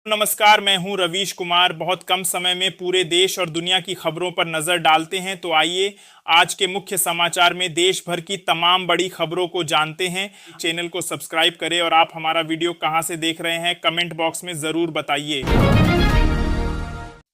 नमस्कार, मैं हूं रवीश कुमार। बहुत कम समय में पूरे देश और दुनिया की खबरों पर नजर डालते हैं, तो आइए आज के मुख्य समाचार में देश भर की तमाम बड़ी खबरों को जानते हैं। चैनल को सब्सक्राइब करें और आप हमारा वीडियो कहां से देख रहे हैं कमेंट बॉक्स में जरूर बताइए।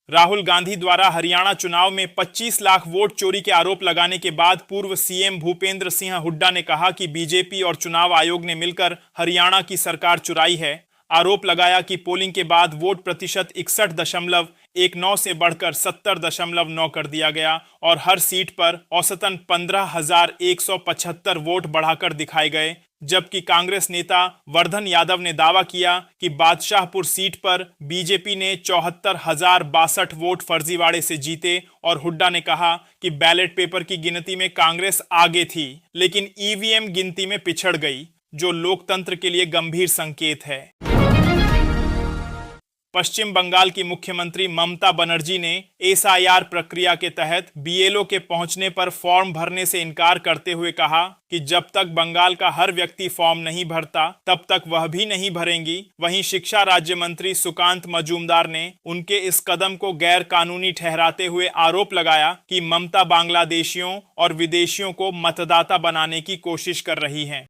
राहुल गांधी द्वारा हरियाणा चुनाव में 25 लाख वोट चोरी के आरोप लगाने के बाद पूर्व सीएम भूपेंद्र सिंह हुड्डा ने कहा कि बीजेपी और चुनाव आयोग ने मिलकर हरियाणा की सरकार चुराई है। आरोप लगाया कि पोलिंग के बाद वोट प्रतिशत 61.19 से बढ़कर 70.9 कर दिया गया और हर सीट पर औसतन 15,175 वोट बढ़ाकर दिखाए गए। जबकि कांग्रेस नेता वर्धन यादव ने दावा किया कि बादशाहपुर सीट पर बीजेपी ने 74,062 वोट फर्जीवाड़े से जीते और हुड्डा ने कहा कि बैलेट पेपर की गिनती में कांग्रेस आगे थी, लेकिन ईवीएम गिनती में पिछड़ गई, जो लोकतंत्र के लिए गंभीर संकेत है। पश्चिम बंगाल की मुख्यमंत्री ममता बनर्जी ने एसआईआर प्रक्रिया के तहत बीएलओ के पहुंचने पर फॉर्म भरने से इनकार करते हुए कहा कि जब तक बंगाल का हर व्यक्ति फॉर्म नहीं भरता तब तक वह भी नहीं भरेंगी। वहीं शिक्षा राज्य मंत्री सुकांत मजूमदार ने उनके इस कदम को गैर कानूनी ठहराते हुए आरोप लगाया कि ममता बांग्लादेशियों और विदेशियों को मतदाता बनाने की कोशिश कर रही हैं।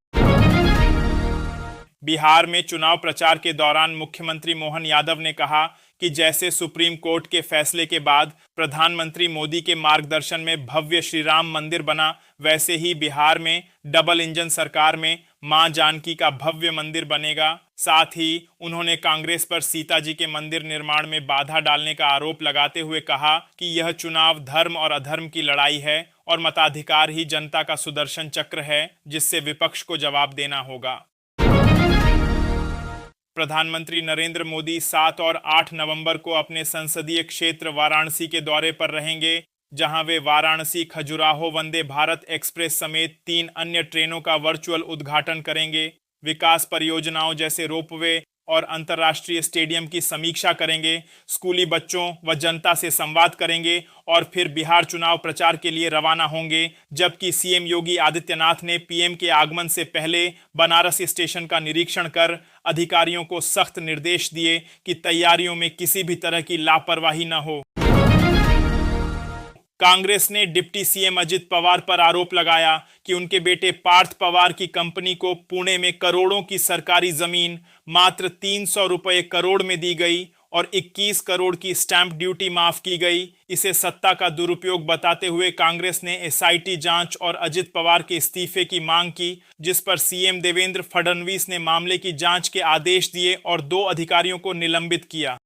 बिहार में चुनाव प्रचार के दौरान मुख्यमंत्री मोहन यादव ने कहा कि जैसे सुप्रीम कोर्ट के फैसले के बाद प्रधानमंत्री मोदी के मार्गदर्शन में भव्य श्री राम मंदिर बना, वैसे ही बिहार में डबल इंजन सरकार में मां जानकी का भव्य मंदिर बनेगा। साथ ही उन्होंने कांग्रेस पर सीता जी के मंदिर निर्माण में बाधा डालने का आरोप लगाते हुए कहा कि यह चुनाव धर्म और अधर्म की लड़ाई है और मताधिकार ही जनता का सुदर्शन चक्र है, जिससे विपक्ष को जवाब देना होगा। प्रधानमंत्री नरेंद्र मोदी 7 और 8 नवंबर को अपने संसदीय क्षेत्र वाराणसी के दौरे पर रहेंगे, जहां वे वाराणसी खजुराहो वंदे भारत एक्सप्रेस समेत 3 अन्य ट्रेनों का वर्चुअल उद्घाटन करेंगे। विकास परियोजनाओं जैसे रोपवे और अंतर्राष्ट्रीय स्टेडियम की समीक्षा करेंगे, स्कूली बच्चों व जनता से संवाद करेंगे और फिर बिहार चुनाव प्रचार के लिए रवाना होंगे। जबकि सीएम योगी आदित्यनाथ ने पीएम के आगमन से पहले बनारस स्टेशन का निरीक्षण कर अधिकारियों को सख्त निर्देश दिए कि तैयारियों में किसी भी तरह की लापरवाही न हो। कांग्रेस ने डिप्टी सीएम अजित पवार पर आरोप लगाया कि उनके बेटे पार्थ पवार की कंपनी को पुणे में करोड़ों की सरकारी जमीन मात्र 300 रुपये करोड़ में दी गई और 21 करोड़ की स्टैंप ड्यूटी माफ की गई। इसे सत्ता का दुरुपयोग बताते हुए कांग्रेस ने एसआईटी जांच और अजित पवार के इस्तीफे की मांग की, जिस पर सीएम देवेंद्र फडणवीस ने मामले की जांच के आदेश दिए और 2 अधिकारियों को निलंबित किया।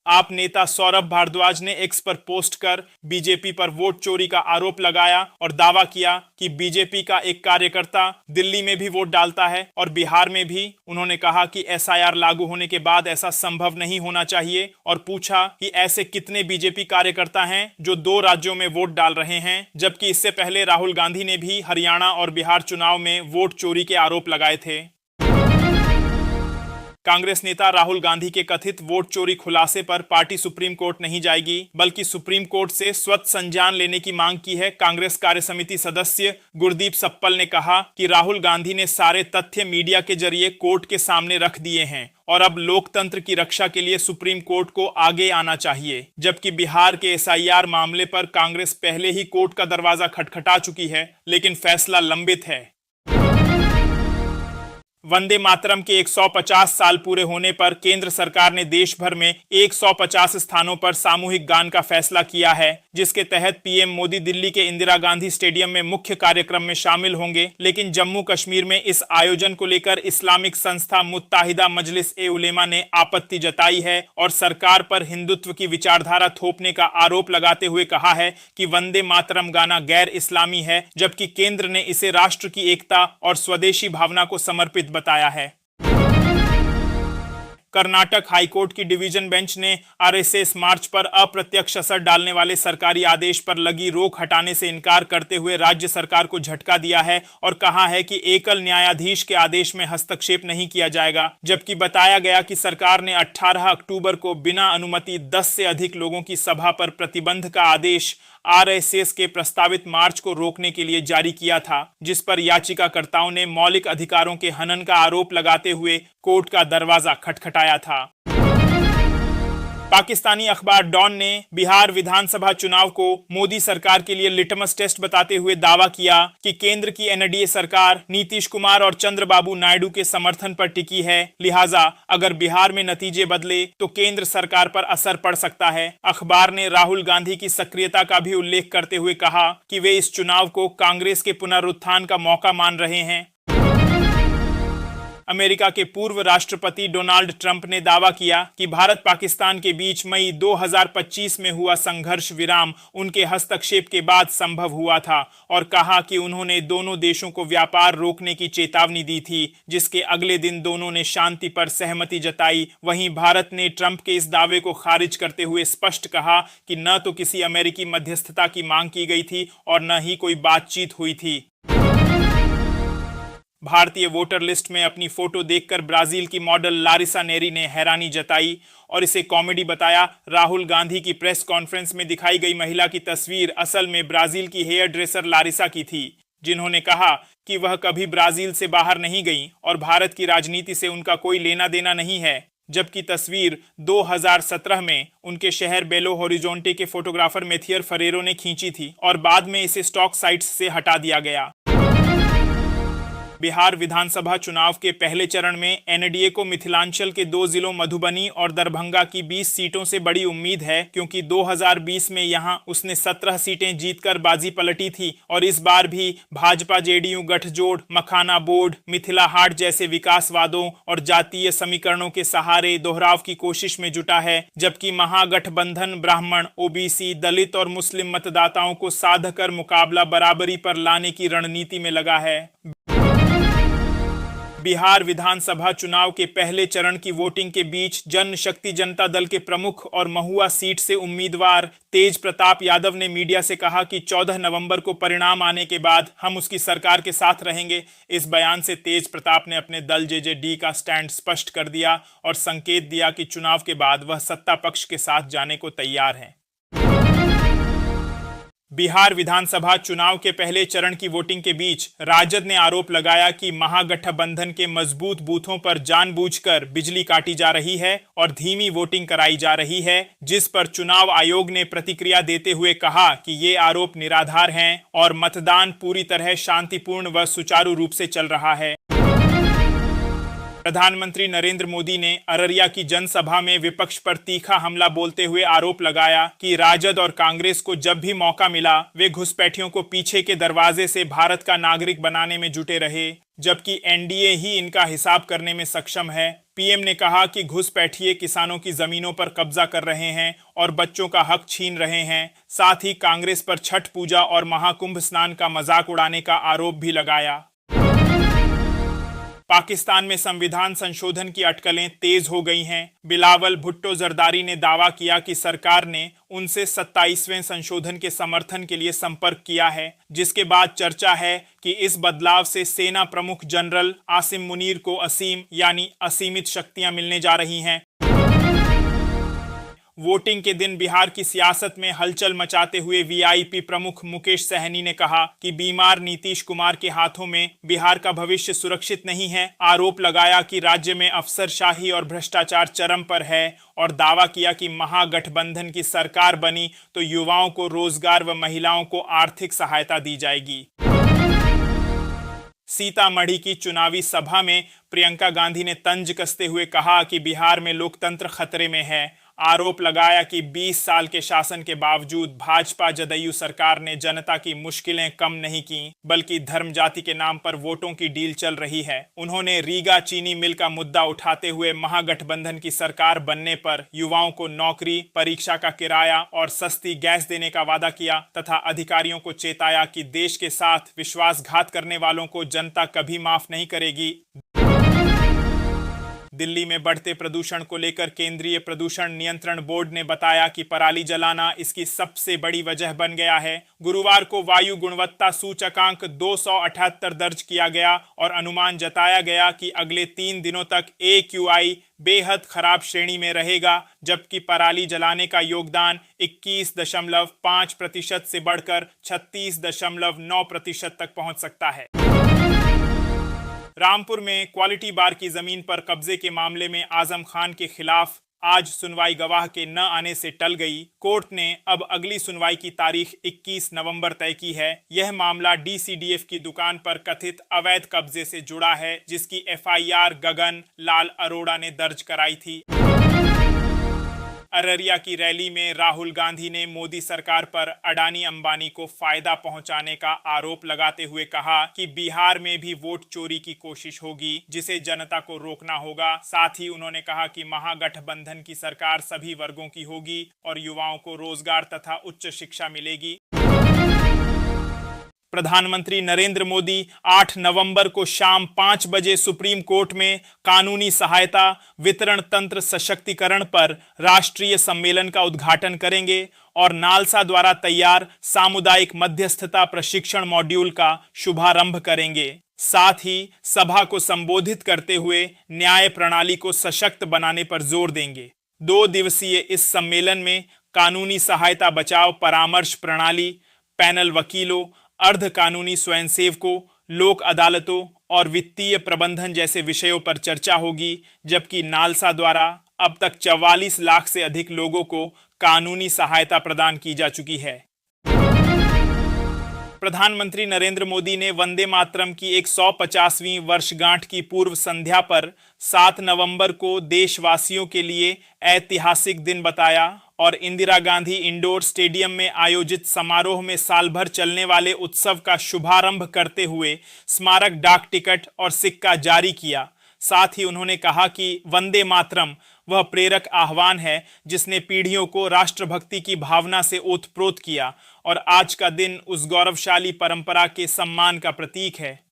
आप नेता सौरभ भारद्वाज ने एक्स पर पोस्ट कर बीजेपी पर वोट चोरी का आरोप लगाया और दावा किया कि बीजेपी का एक कार्यकर्ता दिल्ली में भी वोट डालता है और बिहार में भी। उन्होंने कहा कि एसआईआर लागू होने के बाद ऐसा संभव नहीं होना चाहिए और पूछा कि ऐसे कितने बीजेपी कार्यकर्ता हैं जो 2 राज्यों में वोट डाल रहे हैं, जबकि इससे पहले राहुल गांधी ने भी हरियाणा और बिहार चुनाव में वोट चोरी के आरोप लगाए थे। कांग्रेस नेता राहुल गांधी के कथित वोट चोरी खुलासे पर पार्टी सुप्रीम कोर्ट नहीं जाएगी, बल्कि सुप्रीम कोर्ट से स्वतः संज्ञान लेने की मांग की है। कांग्रेस कार्यसमिति सदस्य गुरदीप सप्पल ने कहा कि राहुल गांधी ने सारे तथ्य मीडिया के जरिए कोर्ट के सामने रख दिए हैं और अब लोकतंत्र की रक्षा के लिए सुप्रीम कोर्ट को आगे आना चाहिए। जबकि बिहार के एसआईआर मामले पर कांग्रेस पहले ही कोर्ट का दरवाजा खटखटा चुकी है, लेकिन फैसला लंबित है। वंदे मातरम के 150 साल पूरे होने पर केंद्र सरकार ने देश भर में 150 स्थानों पर सामूहिक गान का फैसला किया है, जिसके तहत पीएम मोदी दिल्ली के इंदिरा गांधी स्टेडियम में मुख्य कार्यक्रम में शामिल होंगे। लेकिन जम्मू कश्मीर में इस आयोजन को लेकर इस्लामिक संस्था मुत्ताहिदा मजलिस ए उलेमा ने आपत्ति जताई है और सरकार पर हिंदुत्व की विचारधारा थोपने का आरोप लगाते हुए कहा है कि वंदे मातरम गाना गैर इस्लामी है, जबकि केंद्र ने इसे राष्ट्र की एकता और स्वदेशी भावना को समर्पित बताया है। कर्नाटक हाईकोर्ट की डिवीजन बेंच ने आरएसएस मार्च पर अप्रत्यक्ष असर डालने वाले सरकारी आदेश पर लगी रोक हटाने से इनकार करते हुए राज्य सरकार को झटका दिया है और कहा है कि एकल न्यायाधीश के आदेश में हस्तक्षेप नहीं किया जाएगा। जबकि बताया गया कि सरकार ने 18 अक्टूबर को बिना अनुमति 10 से अधिक लोगों की सभा पर प्रतिबंध का आदेश आरएसएस के प्रस्तावित मार्च को रोकने के लिए जारी किया था, जिस पर याचिकाकर्ताओं ने मौलिक अधिकारों के हनन का आरोप लगाते हुए कोर्ट का दरवाजा खटखटाया था। पाकिस्तानी अखबार डॉन ने बिहार विधानसभा चुनाव को मोदी सरकार के लिए लिटमस टेस्ट बताते हुए दावा किया कि केंद्र की एनडीए सरकार नीतीश कुमार और चंद्रबाबू नायडू के समर्थन पर टिकी है, लिहाजा अगर बिहार में नतीजे बदले तो केंद्र सरकार पर असर पड़ सकता है। अखबार ने राहुल गांधी की सक्रियता का भी उल्लेख करते हुए कहा कि वे इस चुनाव को कांग्रेस के पुनरुत्थान का मौका मान रहे हैं। अमेरिका के पूर्व राष्ट्रपति डोनाल्ड ट्रंप ने दावा किया कि भारत पाकिस्तान के बीच मई 2025 में हुआ संघर्ष विराम उनके हस्तक्षेप के बाद संभव हुआ था और कहा कि उन्होंने दोनों देशों को व्यापार रोकने की चेतावनी दी थी, जिसके अगले दिन दोनों ने शांति पर सहमति जताई। वहीं भारत ने ट्रंप के इस दावे को खारिज करते हुए स्पष्ट कहा कि न तो किसी अमेरिकी मध्यस्थता की मांग की गई थी और न ही कोई बातचीत हुई थी। भारतीय वोटर लिस्ट में अपनी फोटो देखकर ब्राजील की मॉडल लारिसा नेरी ने हैरानी जताई और इसे कॉमेडी बताया। राहुल गांधी की प्रेस कॉन्फ्रेंस में दिखाई गई महिला की तस्वीर असल में ब्राजील की हेयर ड्रेसर लारिसा की थी, जिन्होंने कहा कि वह कभी ब्राजील से बाहर नहीं गई और भारत की राजनीति से उनका कोई लेना देना नहीं है, जबकि तस्वीर 2017 में उनके शहर बेलो होरिजोंटे के फोटोग्राफर मेथियर फरेरो ने खींची थी और बाद में इसे स्टॉक साइट्स से हटा दिया गया। बिहार विधानसभा चुनाव के पहले चरण में एनडीए को मिथिलांचल के 2 जिलों मधुबनी और दरभंगा की 20 सीटों से बड़ी उम्मीद है, क्योंकि 2020 में यहां उसने 17 सीटें जीतकर बाजी पलटी थी और इस बार भी भाजपा जेडीयू गठजोड़ मखाना बोर्ड, मिथिला हाट जैसे विकास वादों और जातीय समीकरणों के सहारे दोहराव की कोशिश में जुटा है, जबकि महागठबंधन ब्राह्मण, ओबीसी, दलित और मुस्लिम मतदाताओं को साध कर मुकाबला बराबरी पर लाने की रणनीति में लगा है। बिहार विधानसभा चुनाव के पहले चरण की वोटिंग के बीच जनशक्ति जनता दल के प्रमुख और महुआ सीट से उम्मीदवार तेज प्रताप यादव ने मीडिया से कहा कि 14 नवंबर को परिणाम आने के बाद हम उसकी सरकार के साथ रहेंगे। इस बयान से तेज प्रताप ने अपने दल जेजेडी का स्टैंड स्पष्ट कर दिया और संकेत दिया कि चुनाव के बाद वह सत्ता पक्ष के साथ जाने को तैयार हैं। बिहार विधानसभा चुनाव के पहले चरण की वोटिंग के बीच राजद ने आरोप लगाया कि महागठबंधन के मजबूत बूथों पर जानबूझकर बिजली काटी जा रही है और धीमी वोटिंग कराई जा रही है, जिस पर चुनाव आयोग ने प्रतिक्रिया देते हुए कहा कि ये आरोप निराधार हैं और मतदान पूरी तरह शांतिपूर्ण व सुचारू रूप से चल रहा है। प्रधानमंत्री नरेंद्र मोदी ने अररिया की जनसभा में विपक्ष पर तीखा हमला बोलते हुए आरोप लगाया कि राजद और कांग्रेस को जब भी मौका मिला वे घुसपैठियों को पीछे के दरवाजे से भारत का नागरिक बनाने में जुटे रहे, जबकि एनडीए ही इनका हिसाब करने में सक्षम है। पीएम ने कहा कि घुसपैठिए किसानों की जमीनों पर कब्जा कर रहे हैं और बच्चों का हक छीन रहे हैं। साथ ही कांग्रेस पर छठ पूजा और महाकुंभ स्नान का मजाक उड़ाने का आरोप भी लगाया। पाकिस्तान में संविधान संशोधन की अटकलें तेज हो गई हैं। बिलावल भुट्टो जरदारी ने दावा किया कि सरकार ने उनसे 27वें संशोधन के समर्थन के लिए संपर्क किया है, जिसके बाद चर्चा है कि इस बदलाव से सेना प्रमुख जनरल आसिम मुनीर को असीम यानी असीमित शक्तियां मिलने जा रही हैं। वोटिंग के दिन बिहार की सियासत में हलचल मचाते हुए वीआईपी प्रमुख मुकेश सहनी ने कहा कि बीमार नीतीश कुमार के हाथों में बिहार का भविष्य सुरक्षित नहीं है। आरोप लगाया कि राज्य में अफसरशाही और भ्रष्टाचार चरम पर है और दावा किया कि महागठबंधन की सरकार बनी तो युवाओं को रोजगार व महिलाओं को आर्थिक सहायता दी जाएगी। सीतामढ़ी की चुनावी सभा में प्रियंका गांधी ने तंज कसते हुए कहा कि बिहार में लोकतंत्र खतरे में है। आरोप लगाया कि 20 साल के शासन के बावजूद भाजपा जदयू सरकार ने जनता की मुश्किलें कम नहीं की, बल्कि धर्म जाति के नाम पर वोटों की डील चल रही है। उन्होंने रीगा चीनी मिल का मुद्दा उठाते हुए महागठबंधन की सरकार बनने पर युवाओं को नौकरी, परीक्षा का किराया और सस्ती गैस देने का वादा किया तथा अधिकारियों को चेताया कि देश के साथ विश्वासघात करने वालों को जनता कभी माफ नहीं करेगी। दिल्ली में बढ़ते प्रदूषण को लेकर केंद्रीय प्रदूषण नियंत्रण बोर्ड ने बताया कि पराली जलाना इसकी सबसे बड़ी वजह बन गया है। गुरुवार को वायु गुणवत्ता सूचकांक 278 दर्ज किया गया और अनुमान जताया गया कि अगले 3 दिनों तक AQI बेहद खराब श्रेणी में रहेगा, जबकि पराली जलाने का योगदान 21.5% से बढ़कर 36.9% तक पहुंच सकता है। रामपुर में क्वालिटी बार की जमीन पर कब्जे के मामले में आजम खान के खिलाफ आज सुनवाई गवाह के न आने से टल गई। कोर्ट ने अब अगली सुनवाई की तारीख 21 नवंबर तय की है। यह मामला DCDF की दुकान पर कथित अवैध कब्जे से जुड़ा है, जिसकी FIR गगन लाल अरोड़ा ने दर्ज कराई थी। अररिया की रैली में राहुल गांधी ने मोदी सरकार पर अडानी अंबानी को फायदा पहुंचाने का आरोप लगाते हुए कहा कि बिहार में भी वोट चोरी की कोशिश होगी, जिसे जनता को रोकना होगा। साथ ही उन्होंने कहा कि महागठबंधन की सरकार सभी वर्गों की होगी और युवाओं को रोजगार तथा उच्च शिक्षा मिलेगी। प्रधानमंत्री नरेंद्र मोदी 8 नवंबर को शाम 5 बजे सुप्रीम कोर्ट में कानूनी सहायता वितरण तंत्र सशक्तिकरण पर राष्ट्रीय सम्मेलन का उद्घाटन करेंगे और नालसा द्वारा तैयार सामुदायिक मध्यस्थता प्रशिक्षण मॉड्यूल का शुभारंभ करेंगे। साथ ही सभा को संबोधित करते हुए न्याय प्रणाली को सशक्त बनाने पर जोर देंगे। 2 दिवसीय इस सम्मेलन में कानूनी सहायता बचाव परामर्श प्रणाली, पैनल वकीलों, अर्ध कानूनी स्वयंसेवकों, लोक अदालतों और वित्तीय प्रबंधन जैसे विषयों पर चर्चा होगी, जबकि नालसा द्वारा अब तक 44 लाख से अधिक लोगों को कानूनी सहायता प्रदान की जा चुकी है। प्रधानमंत्री नरेंद्र मोदी ने वंदे मातरम की 150वीं वर्षगांठ की पूर्व संध्या पर 7 नवंबर को देशवासियों के लिए ऐतिहासिक दिन बताया और इंदिरा गांधी इंडोर स्टेडियम में आयोजित समारोह में साल भर चलने वाले उत्सव का शुभारंभ करते हुए स्मारक डाक टिकट और सिक्का जारी किया। साथ ही उन्होंने कहा कि वंदे मातरम वह प्रेरक आह्वान है जिसने पीढ़ियों को राष्ट्रभक्ति की भावना से ओतप्रोत किया और आज का दिन उस गौरवशाली परंपरा के सम्मान का प्रतीक है।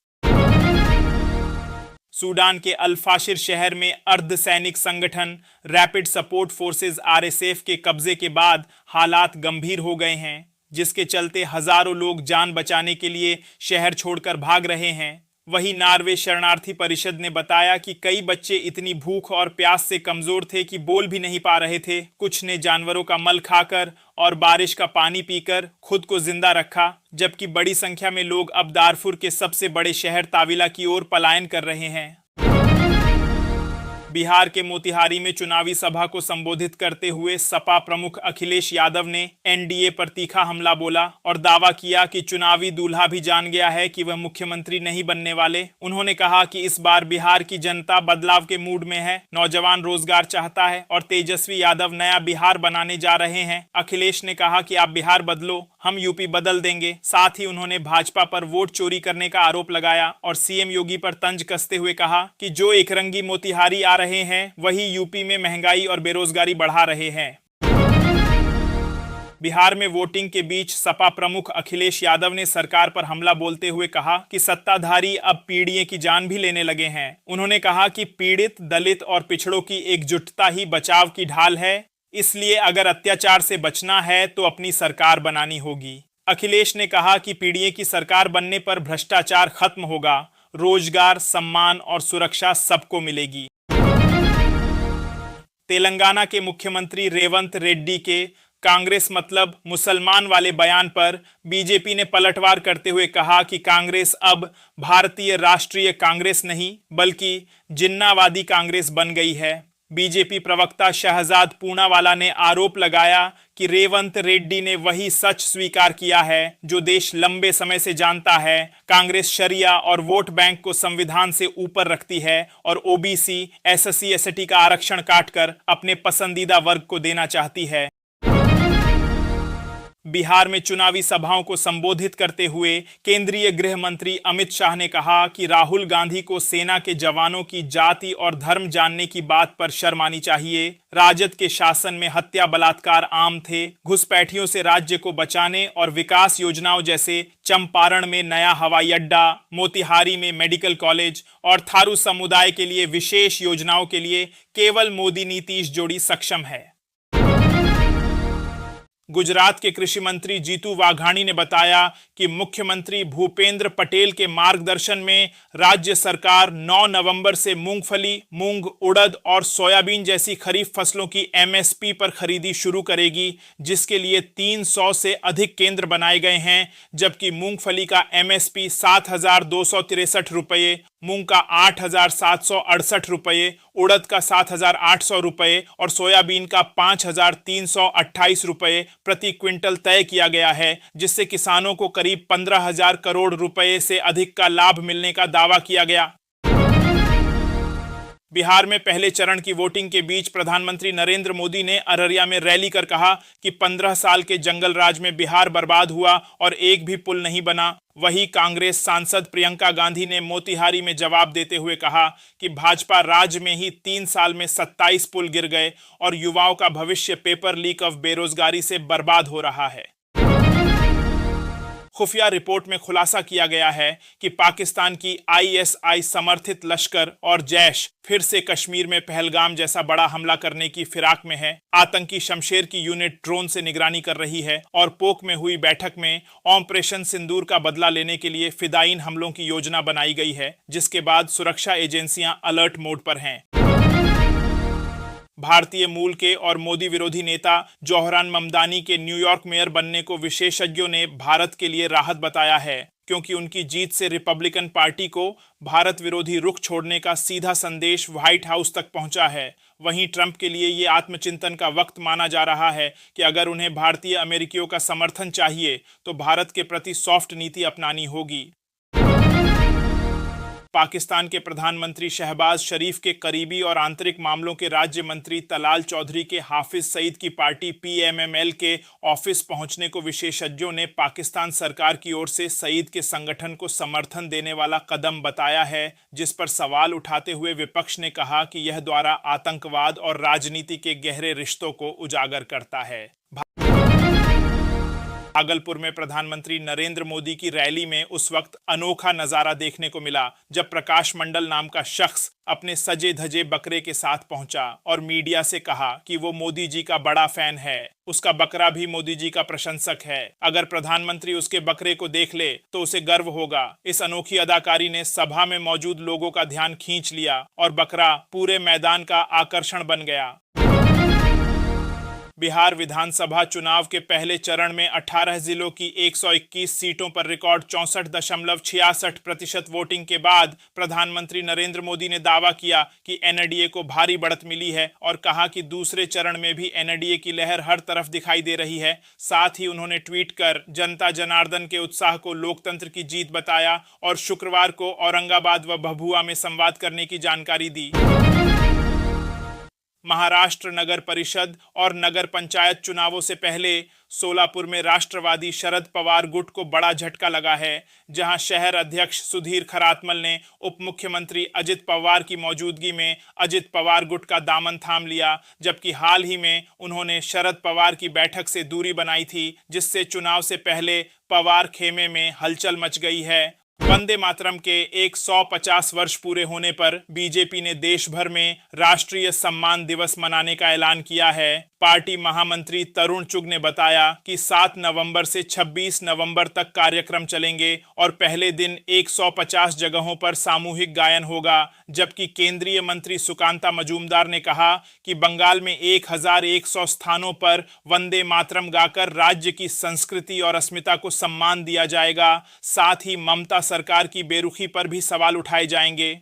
सूडान के अल-फाशिर शहर में अर्धसैनिक संगठन रैपिड सपोर्ट फोर्सेस RSF के कब्जे के बाद हालात गंभीर हो गए हैं, जिसके चलते हजारों लोग जान बचाने के लिए शहर छोड़कर भाग रहे हैं। वहीं नॉर्वे शरणार्थी परिषद ने बताया कि कई बच्चे इतनी भूख और प्यास से कमजोर थे कि बोल भी नहीं पा रहे थे। कुछ ने जानवरों का मल खाकर और बारिश का पानी पीकर खुद को जिंदा रखा, जबकि बड़ी संख्या में लोग अब दारफुर के सबसे बड़े शहर ताविला की ओर पलायन कर रहे हैं। बिहार के मोतिहारी में चुनावी सभा को संबोधित करते हुए सपा प्रमुख अखिलेश यादव ने NDA पर तीखा हमला बोला और दावा किया कि चुनावी दूल्हा भी जान गया है कि वह मुख्यमंत्री नहीं बनने वाले। उन्होंने कहा कि इस बार बिहार की जनता बदलाव के मूड में है, नौजवान रोजगार चाहता है और तेजस्वी यादव नया बिहार बनाने जा रहे हैं। अखिलेश ने कहा कि आप बिहार बदलो, हम यूपी बदल देंगे। साथ ही उन्होंने भाजपा पर वोट चोरी करने का आरोप लगाया और CM योगी पर तंज कसते हुए कहा कि जो एकरंगी मोतिहारी आ रहे हैं वही यूपी में महंगाई और बेरोजगारी बढ़ा रहे हैं। बिहार में वोटिंग के बीच सपा प्रमुख अखिलेश यादव ने सरकार पर हमला बोलते हुए कहा कि सत्ताधारी अब पीड़िए की जान भी लेने लगे हैं। उन्होंने कहा कि पीड़ित, दलित और पिछड़ों की एकजुटता ही बचाव की ढाल है, इसलिए अगर अत्याचार से बचना है तो अपनी सरकार बनानी होगी। अखिलेश ने कहा कि पीड़िए की सरकार बनने पर भ्रष्टाचार खत्म होगा, रोजगार, सम्मान और सुरक्षा सबको मिलेगी। तेलंगाना के मुख्यमंत्री रेवंत रेड्डी के कांग्रेस मतलब मुसलमान वाले बयान पर बीजेपी ने पलटवार करते हुए कहा कि कांग्रेस अब भारतीय राष्ट्रीय कांग्रेस नहीं बल्कि जिन्नावादी कांग्रेस बन गई है। बीजेपी प्रवक्ता शहजाद पूनावाला ने आरोप लगाया कि रेवंत रेड्डी ने वही सच स्वीकार किया है जो देश लंबे समय से जानता है। कांग्रेस शरिया और वोट बैंक को संविधान से ऊपर रखती है और OBC, SC, ST का आरक्षण काटकर अपने पसंदीदा वर्ग को देना चाहती है। बिहार में चुनावी सभाओं को संबोधित करते हुए केंद्रीय गृह मंत्री अमित शाह ने कहा कि राहुल गांधी को सेना के जवानों की जाति और धर्म जानने की बात पर शर्म आनी चाहिए। राजद के शासन में हत्या बलात्कार आम थे। घुसपैठियों से राज्य को बचाने और विकास योजनाओं जैसे चंपारण में नया हवाई अड्डा, मोतिहारी में मेडिकल कॉलेज और थारू समुदाय के लिए विशेष योजनाओं के लिए केवल मोदी नीतीश जोड़ी सक्षम है। गुजरात के कृषि मंत्री जीतू वाघाणी ने बताया कि मुख्यमंत्री भूपेंद्र पटेल के मार्गदर्शन में राज्य सरकार 9 नवंबर से मूंगफली, मूंग, उड़द और सोयाबीन जैसी खरीफ फसलों की एमएसपी पर खरीदी शुरू करेगी, जिसके लिए 300 से अधिक केंद्र बनाए गए हैं। जबकि मूंगफली का एमएसपी 7,263 रुपये, मूंग का 8,768 रुपये, उड़द का 7,800 रुपये और सोयाबीन का 5,328 रुपये प्रति क्विंटल तय किया गया है, जिससे किसानों को करीब 15,000 करोड़ रुपए से अधिक का लाभ मिलने का दावा किया गया। बिहार में पहले चरण की वोटिंग के बीच प्रधानमंत्री नरेंद्र मोदी ने अररिया में रैली कर कहा कि 15 साल के जंगल राज में बिहार बर्बाद हुआ और एक भी पुल नहीं बना। वहीं कांग्रेस सांसद प्रियंका गांधी ने मोतिहारी में जवाब देते हुए कहा कि भाजपा राज में ही 3 साल में 27 पुल गिर गए और युवाओं का भविष्य पेपर लीक ऑफ बेरोजगारी से बर्बाद हो रहा है। खुफिया रिपोर्ट में खुलासा किया गया है कि पाकिस्तान की आईएसआई समर्थित लश्कर और जैश फिर से कश्मीर में पहलगाम जैसा बड़ा हमला करने की फिराक में है। आतंकी शमशेर की यूनिट ड्रोन से निगरानी कर रही है और पोक में हुई बैठक में ऑपरेशन सिंदूर का बदला लेने के लिए फिदायीन हमलों की योजना बनाई गई है, जिसके बाद सुरक्षा एजेंसियां अलर्ट मोड पर हैं। भारतीय मूल के और मोदी विरोधी नेता जोहरान ममदानी के न्यूयॉर्क मेयर बनने को विशेषज्ञों ने भारत के लिए राहत बताया है, क्योंकि उनकी जीत से रिपब्लिकन पार्टी को भारत विरोधी रुख छोड़ने का सीधा संदेश व्हाइट हाउस तक पहुंचा है। वहीं ट्रंप के लिए ये आत्मचिंतन का वक्त माना जा रहा है कि अगर उन्हें भारतीय अमेरिकियों का समर्थन चाहिए तो भारत के प्रति सॉफ्ट नीति अपनानी होगी। पाकिस्तान के प्रधानमंत्री शहबाज शरीफ के करीबी और आंतरिक मामलों के राज्य मंत्री तलाल चौधरी के हाफिज सईद की पार्टी पीएमएमएल के ऑफिस पहुंचने को विशेषज्ञों ने पाकिस्तान सरकार की ओर से सईद के संगठन को समर्थन देने वाला कदम बताया है, जिस पर सवाल उठाते हुए विपक्ष ने कहा कि यह द्वारा आतंकवाद और राजनीति के गहरे रिश्तों को उजागर करता है। भागलपुर में प्रधानमंत्री नरेंद्र मोदी की रैली में उस वक्त अनोखा नजारा देखने को मिला जब प्रकाश मंडल नाम का शख्स अपने सजे धजे बकरे के साथ पहुंचा और मीडिया से कहा कि वो मोदी जी का बड़ा फैन है। उसका बकरा भी मोदी जी का प्रशंसक है। अगर प्रधानमंत्री उसके बकरे को देख ले तो उसे गर्व होगा। इस अनोखी अदाकारी ने सभा में मौजूद लोगों का ध्यान खींच लिया और बकरा पूरे मैदान का आकर्षण बन गया। बिहार विधानसभा चुनाव के पहले चरण में 18 जिलों की 121 सीटों पर रिकॉर्ड 64.66% वोटिंग के बाद प्रधानमंत्री नरेंद्र मोदी ने दावा किया कि एनडीए को भारी बढ़त मिली है और कहा कि दूसरे चरण में भी एनडीए की लहर हर तरफ दिखाई दे रही है। साथ ही उन्होंने ट्वीट कर जनता जनार्दन के उत्साह को लोकतंत्र की जीत बताया और शुक्रवार को औरंगाबाद व भभुआ में संवाद करने की जानकारी दी। महाराष्ट्र नगर परिषद और नगर पंचायत चुनावों से पहले सोलापुर में राष्ट्रवादी शरद पवार गुट को बड़ा झटका लगा है, जहां शहर अध्यक्ष सुधीर खरातमल ने उप मुख्यमंत्री अजित पवार की मौजूदगी में अजित पवार गुट का दामन थाम लिया, जबकि हाल ही में उन्होंने शरद पवार की बैठक से दूरी बनाई थी, जिससे चुनाव से पहले पवार खेमे में हलचल मच गई है। वंदे मातरम के 150 वर्ष पूरे होने पर बीजेपी ने देश भर में राष्ट्रीय सम्मान दिवस मनाने का ऐलान किया है। पार्टी महामंत्री तरुण चुग ने बताया कि 7 नवंबर से 26 नवंबर तक कार्यक्रम चलेंगे और पहले दिन 150 जगहों पर सामूहिक गायन होगा, जबकि केंद्रीय मंत्री सुकांता मजूमदार ने कहा कि बंगाल में 1100 स्थानों पर वंदे मातरम गाकर राज्य की संस्कृति और अस्मिता को सम्मान दिया जाएगा। साथ ही ममता सरकार की बेरुखी पर भी सवाल उठाए जाएंगे।